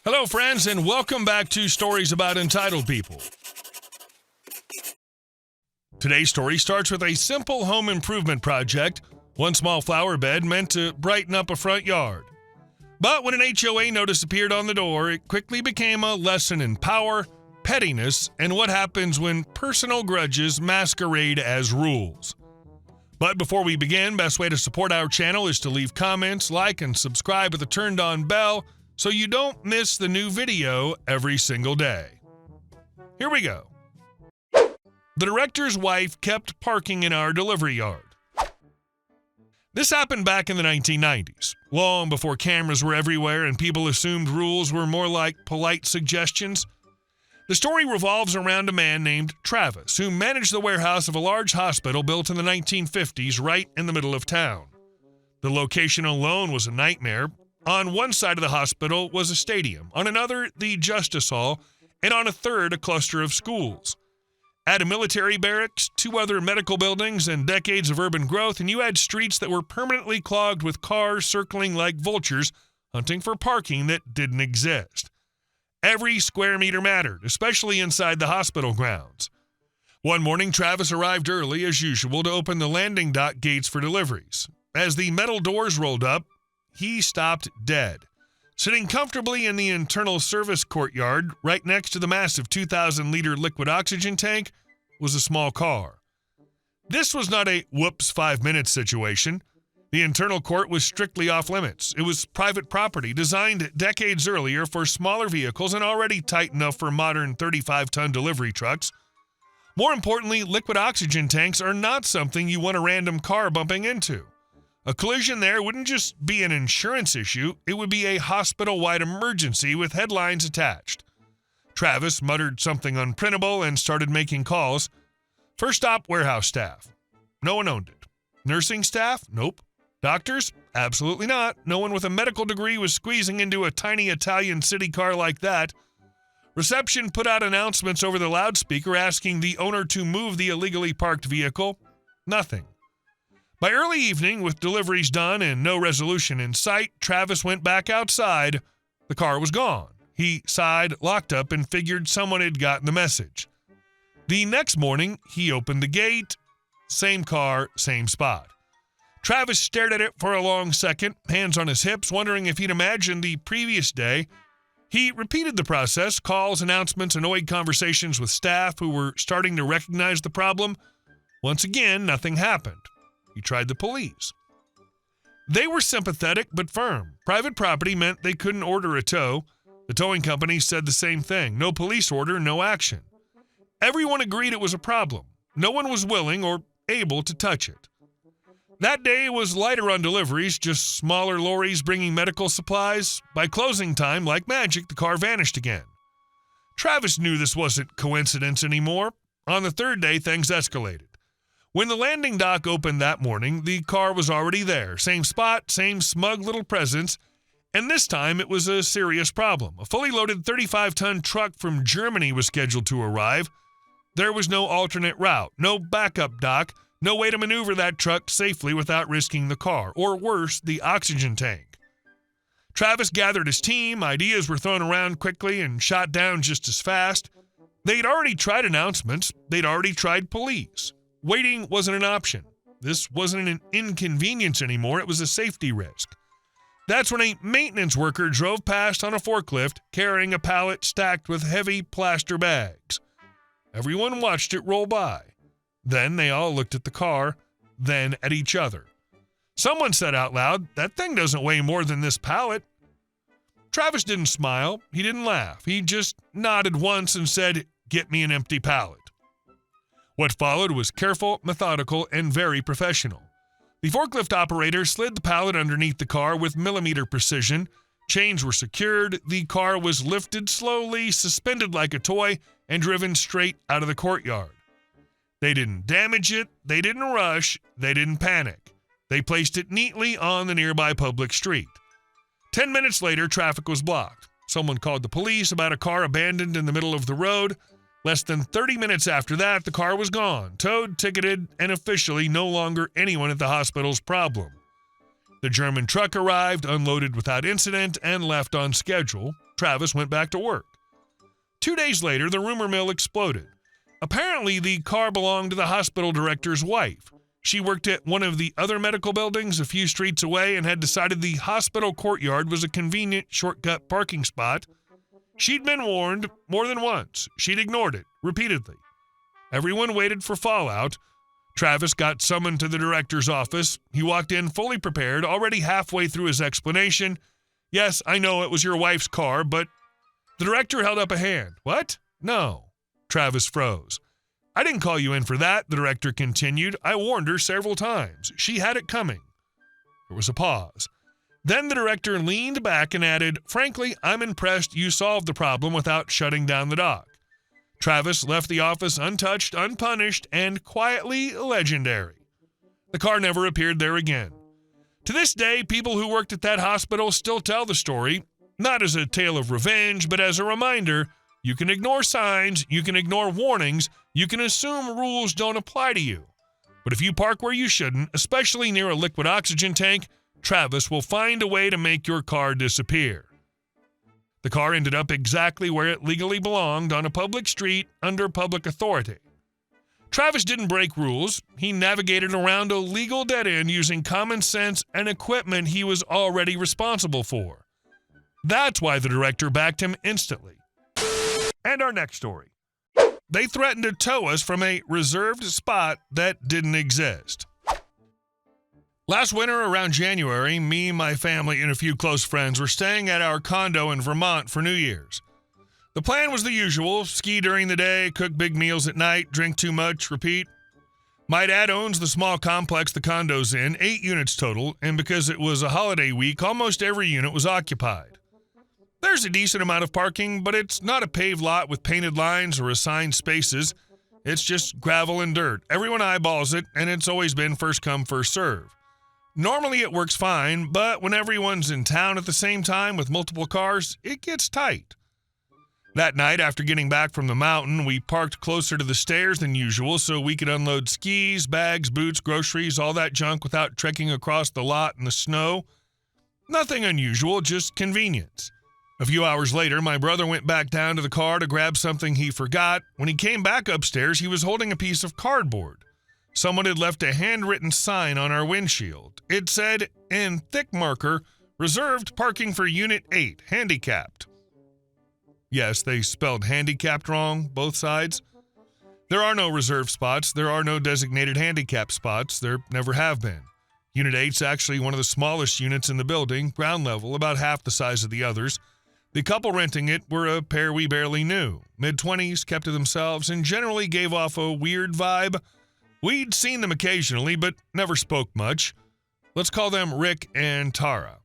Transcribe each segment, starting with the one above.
Hello, friends, and welcome back to Stories About Entitled People. Today's story starts with a simple home improvement project, one small flower bed meant to brighten up a front yard. But when an HOA notice appeared on the door, it quickly became a lesson in power, pettiness, and what happens when personal grudges masquerade as rules. But before we begin, best way to support our channel is to leave comments, like, and subscribe with a turned-on bell so you don't miss the new video every single day. Here we go. The director's wife kept parking in our delivery yard. This happened back in the 1990s, long before cameras were everywhere and people assumed rules were more like polite suggestions. The story revolves around a man named Travis, who managed the warehouse of a large hospital built in the 1950s right in the middle of town. The location alone was a nightmare. On one side of the hospital was a stadium, on another, the Justice Hall, and on a third, a cluster of schools. Add a military barracks, 2 other medical buildings, and decades of urban growth, and you had streets that were permanently clogged with cars circling like vultures, hunting for parking that didn't exist. Every square meter mattered, especially inside the hospital grounds. One morning, Travis arrived early, as usual, to open the landing dock gates for deliveries. As the metal doors rolled up, he stopped dead. Sitting comfortably in the internal service courtyard, right next to the massive 2,000-liter liquid oxygen tank, was a small car. This was not a whoops 5 minutes situation. The internal court was strictly off limits. It was private property designed decades earlier for smaller vehicles and already tight enough for modern 35-ton delivery trucks. More importantly, liquid oxygen tanks are not something you want a random car bumping into. A collision there wouldn't just be an insurance issue, it would be a hospital-wide emergency with headlines attached. Travis muttered something unprintable and started making calls. First stop, warehouse staff. No one owned it. Nursing staff? Nope. Doctors? Absolutely not. No one with a medical degree was squeezing into a tiny Italian city car like that. Reception put out announcements over the loudspeaker asking the owner to move the illegally parked vehicle. Nothing. By early evening, with deliveries done and no resolution in sight, Travis went back outside. The car was gone. He sighed, locked up, and figured someone had gotten the message. The next morning, he opened the gate. Same car, same spot. Travis stared at it for a long second, hands on his hips, wondering if he'd imagined the previous day. He repeated the process, calls, announcements, annoyed conversations with staff who were starting to recognize the problem. Once again, nothing happened. He tried the police. They were sympathetic but firm. Private property meant they couldn't order a tow. The towing company said the same thing. No police order, no action. Everyone agreed it was a problem. No one was willing or able to touch it. That day was lighter on deliveries, just smaller lorries bringing medical supplies. By closing time, like magic, the car vanished again. Travis knew this wasn't coincidence anymore. On the third day, things escalated. When the landing dock opened that morning, the car was already there. Same spot, same smug little presence, and this time it was a serious problem. A fully loaded 35-ton truck from Germany was scheduled to arrive. There was no alternate route, no backup dock, no way to maneuver that truck safely without risking the car, or worse, the oxygen tank. Travis gathered his team, ideas were thrown around quickly and shot down just as fast. They'd already tried announcements, they'd already tried police. Waiting wasn't an option. This wasn't an inconvenience anymore, it was a safety risk. That's when a maintenance worker drove past on a forklift carrying a pallet stacked with heavy plaster bags. Everyone watched it roll by. Then they all looked at the car, then at each other. Someone said out loud, "That thing doesn't weigh more than this pallet." Travis didn't smile, he didn't laugh. He just nodded once and said, "Get me an empty pallet." What followed was careful, methodical, and very professional. The forklift operator slid the pallet underneath the car with millimeter precision. Chains were secured, the car was lifted slowly, suspended like a toy, and driven straight out of the courtyard. They didn't damage it, they didn't rush, they didn't panic. They placed it neatly on the nearby public street. 10 minutes later, traffic was blocked. Someone called the police about a car abandoned in the middle of the road. Less than 30 minutes after that, the car was gone, towed, ticketed, and officially no longer anyone at the hospital's problem. The German truck arrived, unloaded without incident, and left on schedule. Travis went back to work. 2 days later, the rumor mill exploded. Apparently, the car belonged to the hospital director's wife. She worked at one of the other medical buildings a few streets away and had decided the hospital courtyard was a convenient shortcut parking spot. She'd been warned more than once. She'd ignored it repeatedly. Everyone waited for fallout. Travis got summoned to the director's office. He walked in fully prepared, already halfway through his explanation. "Yes, I know it was your wife's car, but..." The director held up a hand. "What? No." Travis froze. "I didn't call you in for that," the director continued. "I warned her several times. She had it coming." There was a pause. Then the director leaned back and added, "Frankly, I'm impressed you solved the problem without shutting down the dock." Travis left the office untouched, unpunished, and quietly legendary. The car never appeared there again. To this day, people who worked at that hospital still tell the story, not as a tale of revenge, but as a reminder. You can ignore signs, you can ignore warnings, you can assume rules don't apply to you. But if you park where you shouldn't, especially near a liquid oxygen tank, Travis will find a way to make your car disappear. The car ended up exactly where it legally belonged, on a public street under public authority. Travis didn't break rules. He navigated around a legal dead end using common sense and equipment he was already responsible for. That's why the director backed him instantly. And our next story. They threatened to tow us from a reserved spot that didn't exist. Last winter, around January, me, my family, and a few close friends were staying at our condo in Vermont for New Year's. The plan was the usual: ski during the day, cook big meals at night, drink too much, repeat. My dad owns the small complex the condo's in, 8 units total, and because it was a holiday week, almost every unit was occupied. There's a decent amount of parking, but it's not a paved lot with painted lines or assigned spaces. It's just gravel and dirt. Everyone eyeballs it, and it's always been first come, first serve. Normally it works fine, but when everyone's in town at the same time with multiple cars, it gets tight. That night, after getting back from the mountain, we parked closer to the stairs than usual so we could unload skis, bags, boots, groceries, all that junk without trekking across the lot in the snow. Nothing unusual, just convenience. A few hours later, my brother went back down to the car to grab something he forgot. When he came back upstairs, he was holding a piece of cardboard. Someone had left a handwritten sign on our windshield. It said, in thick marker, "Reserved parking for Unit 8, handicapped." Yes, they spelled handicapped wrong, both sides. There are no reserved spots. There are no designated handicap spots. There never have been. Unit 8's actually one of the smallest units in the building, ground level, about half the size of the others. The couple renting it were a pair we barely knew. Mid-20s, kept to themselves, and generally gave off a weird vibe. We'd seen them occasionally, but never spoke much. Let's call them Rick and Tara.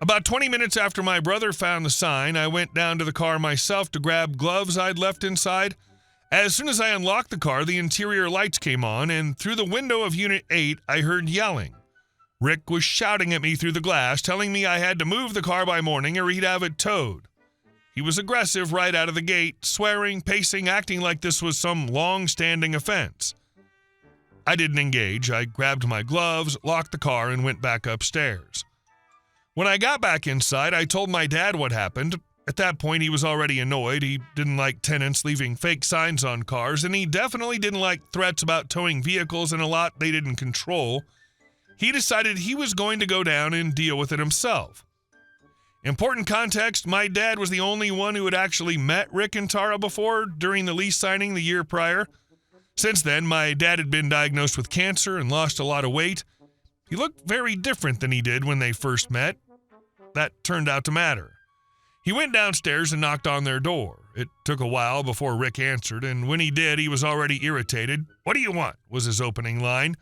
About 20 minutes after my brother found the sign, I went down to the car myself to grab gloves I'd left inside. As soon as I unlocked the car, the interior lights came on, and through the window of Unit 8, I heard yelling. Rick was shouting at me through the glass, telling me I had to move the car by morning or he'd have it towed. He was aggressive right out of the gate, swearing, pacing, acting like this was some long-standing offense. I didn't engage. I grabbed my gloves, locked the car, and went back upstairs. When I got back inside, I told my dad what happened. At that point, he was already annoyed. He didn't like tenants leaving fake signs on cars, and he definitely didn't like threats about towing vehicles in a lot they didn't control. He decided he was going to go down and deal with it himself. Important context, my dad was the only one who had actually met Rick and Tara before during the lease signing the year prior. Since then, my dad had been diagnosed with cancer and lost a lot of weight. He looked very different than he did when they first met. That turned out to matter. He went downstairs and knocked on their door. It took a while before Rick answered, and when he did, he was already irritated. "What do you want?" was his opening line.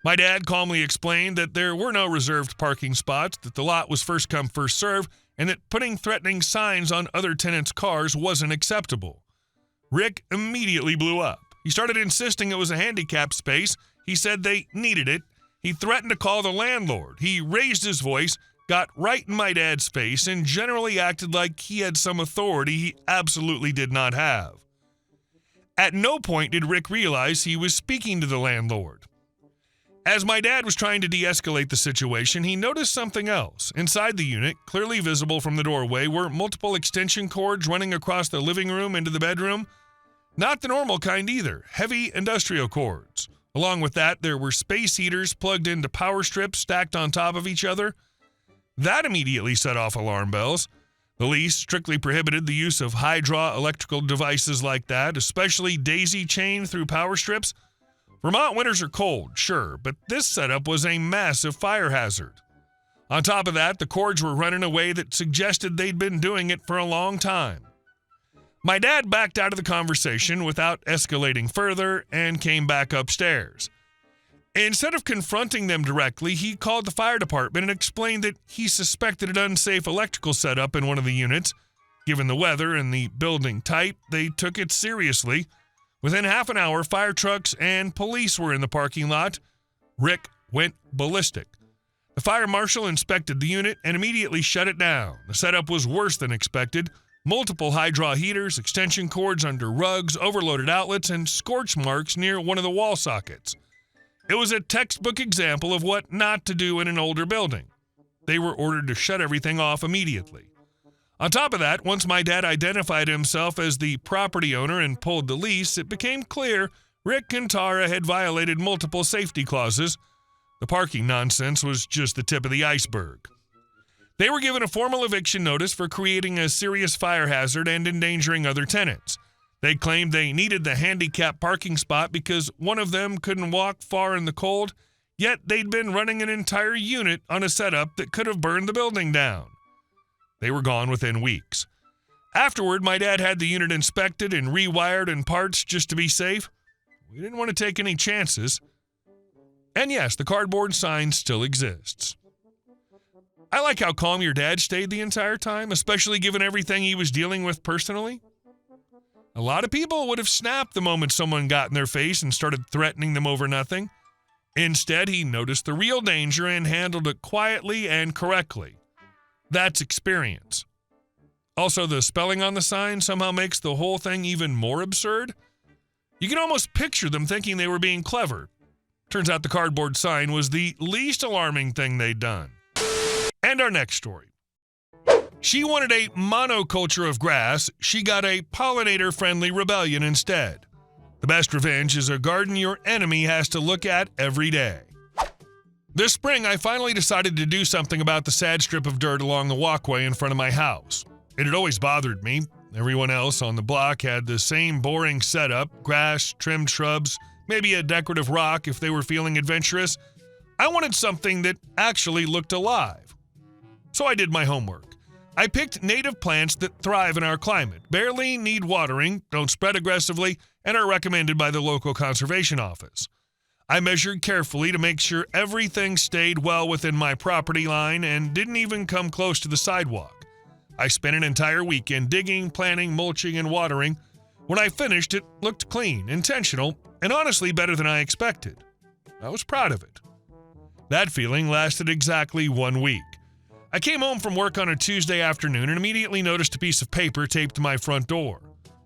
My dad calmly explained that there were no reserved parking spots, that the lot was first come, first serve, and that putting threatening signs on other tenants' cars wasn't acceptable. Rick immediately blew up. He started insisting it was a handicapped space. He said they needed it. He threatened to call the landlord. He raised his voice, got right in my dad's face, and generally acted like he had some authority he absolutely did not have. At no point did Rick realize he was speaking to the landlord. As my dad was trying to de-escalate the situation, he noticed something else. Inside the unit, clearly visible from the doorway, were multiple extension cords running across the living room into the bedroom. Not the normal kind either, heavy industrial cords. Along with that, there were space heaters plugged into power strips stacked on top of each other. That immediately set off alarm bells. The lease strictly prohibited the use of high-draw electrical devices like that, especially daisy chained through power strips. Vermont winters are cold, sure, but this setup was a massive fire hazard. On top of that, the cords were run in a way that suggested they'd been doing it for a long time. My dad backed out of the conversation without escalating further and came back upstairs. Instead of confronting them directly, he called the fire department and explained that he suspected an unsafe electrical setup in one of the units. Given the weather and the building type, they took it seriously. Within half an hour, fire trucks and police were in the parking lot. Rick went ballistic. The fire marshal inspected the unit and immediately shut it down. The setup was worse than expected. Multiple high-draw heaters, extension cords under rugs, overloaded outlets, and scorch marks near one of the wall sockets. It was a textbook example of what not to do in an older building. They were ordered to shut everything off immediately. On top of that, once my dad identified himself as the property owner and pulled the lease, it became clear Rick and Tara had violated multiple safety clauses. The parking nonsense was just the tip of the iceberg. They were given a formal eviction notice for creating a serious fire hazard and endangering other tenants. They claimed they needed the handicap parking spot because one of them couldn't walk far in the cold, yet they'd been running an entire unit on a setup that could have burned the building down. They were gone within weeks. Afterward, my dad had the unit inspected and rewired in parts just to be safe. We didn't want to take any chances. And yes, the cardboard sign still exists. I like how calm your dad stayed the entire time, especially given everything he was dealing with personally. A lot of people would have snapped the moment someone got in their face and started threatening them over nothing. Instead, he noticed the real danger and handled it quietly and correctly. That's experience. Also, the spelling on the sign somehow makes the whole thing even more absurd. You can almost picture them thinking they were being clever. Turns out the cardboard sign was the least alarming thing they'd done. And our next story. She wanted a monoculture of grass. She got a pollinator-friendly rebellion instead. The best revenge is a garden your enemy has to look at every day. This spring, I finally decided to do something about the sad strip of dirt along the walkway in front of my house. It had always bothered me. Everyone else on the block had the same boring setup, grass, trimmed shrubs, maybe a decorative rock if they were feeling adventurous. I wanted something that actually looked alive. So I did my homework. I picked native plants that thrive in our climate, barely need watering, don't spread aggressively, and are recommended by the local conservation office. I measured carefully to make sure everything stayed well within my property line and didn't even come close to the sidewalk. I spent an entire weekend digging, planting, mulching, and watering. When I finished, it looked clean, intentional, and honestly better than I expected. I was proud of it. That feeling lasted exactly 1 week. I came home from work on a Tuesday afternoon and immediately noticed a piece of paper taped to my front door.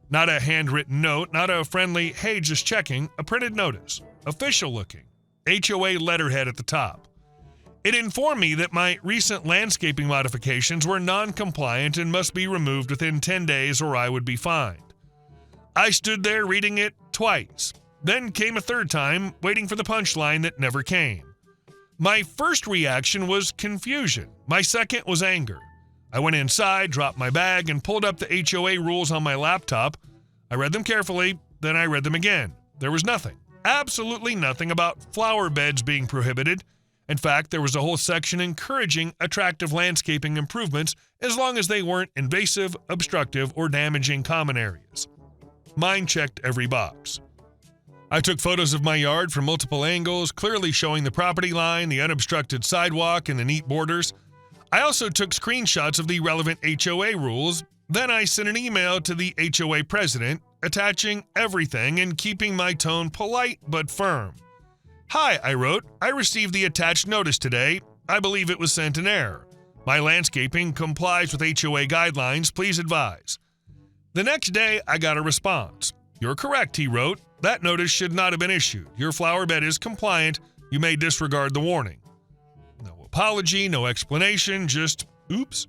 Not a handwritten note, not a friendly, "Hey, just checking," a printed notice. Official looking. HOA letterhead at the top. It informed me that my recent landscaping modifications were non-compliant and must be removed within 10 days or I would be fined. I stood there reading it twice, then came a third time, waiting for the punchline that never came. My first reaction was confusion. My second was anger. I went inside, dropped my bag, and pulled up the HOA rules on my laptop. I read them carefully, then I read them again. There was nothing, absolutely nothing about flower beds being prohibited. In fact, there was a whole section encouraging attractive landscaping improvements as long as they weren't invasive, obstructive, or damaging common areas. Mine checked every box. I took photos of my yard from multiple angles, clearly showing the property line, the unobstructed sidewalk, and the neat borders. I also took screenshots of the relevant HOA rules. Then I sent an email to the HOA president, attaching everything and keeping my tone polite but firm. "Hi," I wrote. "I received the attached notice today. I believe it was sent in error. My landscaping complies with HOA guidelines. Please advise." The next day, I got a response. "You're correct," he wrote. "That notice should not have been issued. Your flower bed is compliant. You may disregard the warning. No apology, no explanation, just oops.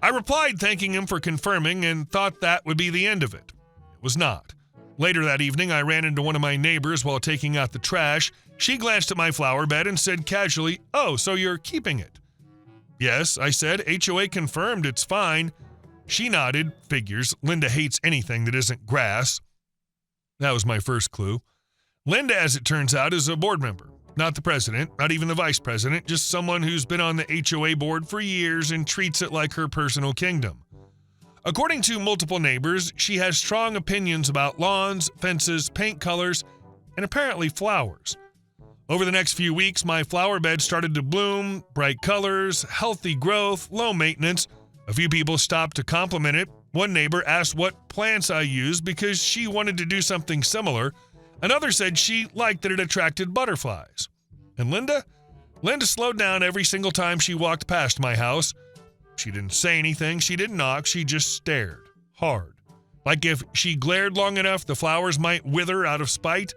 I replied thanking him for confirming and thought that would be the end of it. It was not. Later that evening, I ran into one of my neighbors while taking out the trash. She glanced at my flower bed and said casually, "Oh, so you're keeping it?" "Yes," I said. "HOA confirmed it's fine." She nodded. Figures. Linda hates anything that isn't grass. That was my first clue. Linda, as it turns out, is a board member. Not the president, not even the vice president, just someone who's been on the HOA board for years and treats it like her personal kingdom. According to multiple neighbors, she has strong opinions about lawns, fences, paint colors, and apparently flowers. Over the next few weeks, my flower bed started to bloom, bright colors, healthy growth, low maintenance. A few people stopped to compliment it. One neighbor asked what plants I use because she wanted to do something similar. Another said she liked that it attracted butterflies. And Linda slowed down every single time she walked past my house. She didn't say anything, she didn't knock, she just stared. Hard. Like if she glared long enough, the flowers might wither out of spite.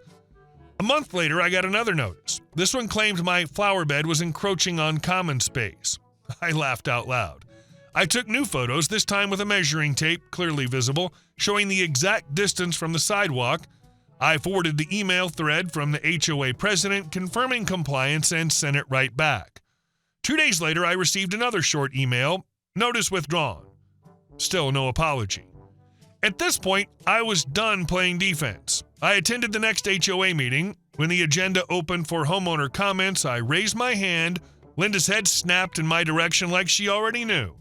A month later, I got another notice. This one claimed my flower bed was encroaching on common space. I laughed out loud. I took new photos, this time with a measuring tape, clearly visible, showing the exact distance from the sidewalk. I forwarded the email thread from the HOA president confirming compliance and sent it right back. 2 days later, I received another short email, "Notice withdrawn." Still no apology. At this point, I was done playing defense. I attended the next HOA meeting. When the agenda opened for homeowner comments, I raised my hand. Linda's head snapped in my direction like she already knew.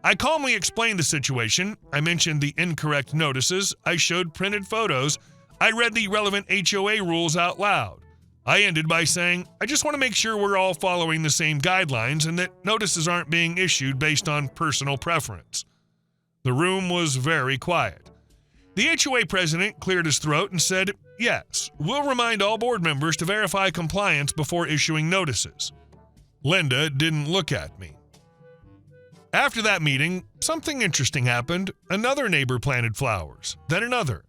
I calmly explained the situation. I mentioned the incorrect notices. I showed printed photos. I read the relevant HOA rules out loud. I ended by saying, "I just want to make sure we're all following the same guidelines and that notices aren't being issued based on personal preference." The room was very quiet. The HOA president cleared his throat and said, "Yes, we'll remind all board members to verify compliance before issuing notices." Linda didn't look at me. After that meeting, something interesting happened. Another neighbor planted flowers, then another.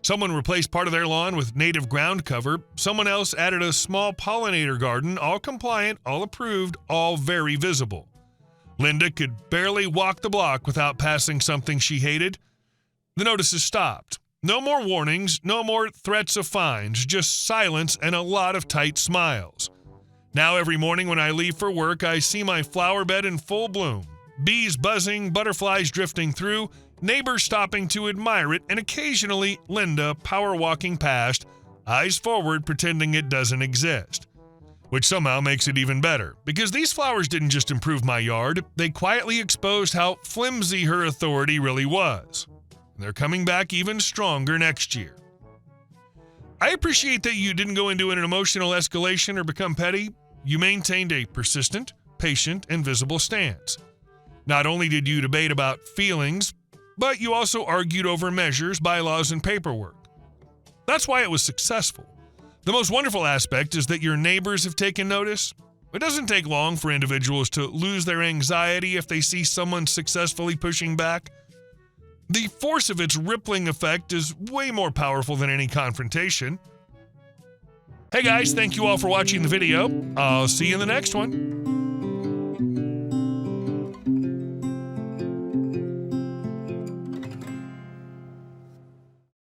Someone replaced part of their lawn with native ground cover. Someone else added a small pollinator garden, all compliant, all approved, all very visible. Linda could barely walk the block without passing something she hated. The notices stopped. No more warnings, no more threats of fines, just silence and a lot of tight smiles. Now every morning when I leave for work, I see my flower bed in full bloom. Bees buzzing, butterflies drifting through, neighbors stopping to admire it, and occasionally Linda power walking past, eyes forward pretending it doesn't exist. Which somehow makes it even better, because these flowers didn't just improve my yard, they quietly exposed how flimsy her authority really was. And they're coming back even stronger next year. I appreciate that you didn't go into an emotional escalation or become petty. You maintained a persistent, patient, and visible stance. Not only did you debate about feelings, but you also argued over measures, bylaws, and paperwork. That's why it was successful. The most wonderful aspect is that your neighbors have taken notice. It doesn't take long for individuals to lose their anxiety if they see someone successfully pushing back. The force of its rippling effect is way more powerful than any confrontation. Hey guys, thank you all for watching the video. I'll see you in the next one.